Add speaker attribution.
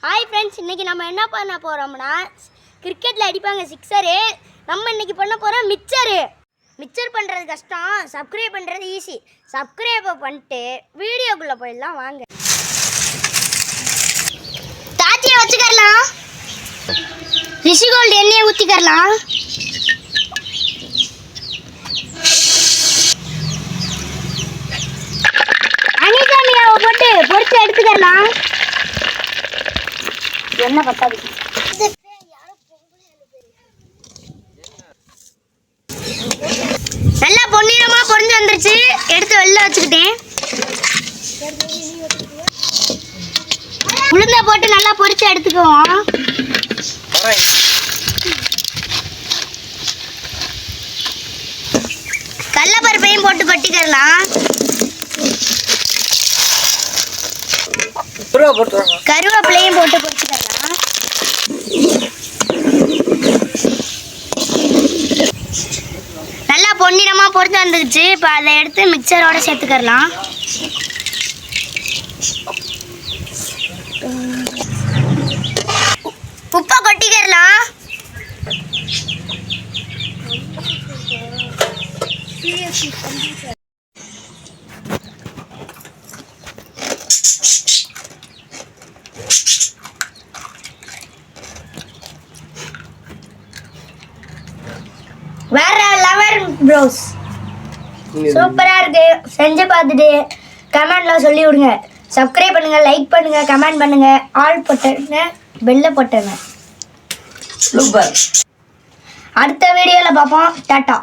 Speaker 1: Hi friends, இன்றைக்கி நம்ம என்ன பண்ண போகிறோம்னா கிரிக்கெட்டில் அடிப்பாங்க சிக்ஸரு. நம்ம இன்றைக்கி பண்ண போகிறோம் மிக்சரு. மிக்சர் பண்ணுறது கஷ்டம், சப்ஸ்கிரைப் பண்ணுறது ஈஸி. சப்ஸ்கிரைபை பண்ணிட்டு வீடியோக்குள்ளே போயிடலாம் வாங்க. தாச்சியை வச்சுக்கரலாம், ரிஷிகோல்டு எண்ணெயை ஊற்றிக்கரலாம். அனிதாமியாவை போட்டு பொரிச்சு எடுத்துக்கலாம். என்ன பத்தாது, நல்லா பொன்னிறமா பொரிஞ்சு வந்துருச்சு. எடுத்து வெளில வச்சுக்கிட்டேன். உளுந்த போட்டு நல்லா பொரிச்சு எடுத்துக்குவோம். கடலைப்பருப்பையும் போட்டு கொட்டிக்கலாம். கருவேப்பிலையும் போட்டு பொரிச்சுக்கலாம். நல்லா பொன்னிறமா பொரிச்சு வந்துருச்சு. இப்போ அதை எடுத்து மிக்சரோட சேர்த்துக்கலாம். உப்பை கொட்டிக்கலாம். வேற லெவல் ப்ரோஸ், சூப்பரா இருக்கு. செஞ்சு பார்த்துட்டு கமெண்ட்ல சொல்லி விடுங்க. சப்ஸ்கிரைப் பண்ணுங்க, லைக் பண்ணுங்க, கமெண்ட் பண்ணுங்க, ஆல் போட்டுங்க, பெல்ல போட்டுங்க. சூப்பர். அடுத்த வீடியோல பார்ப்போம். டாடா.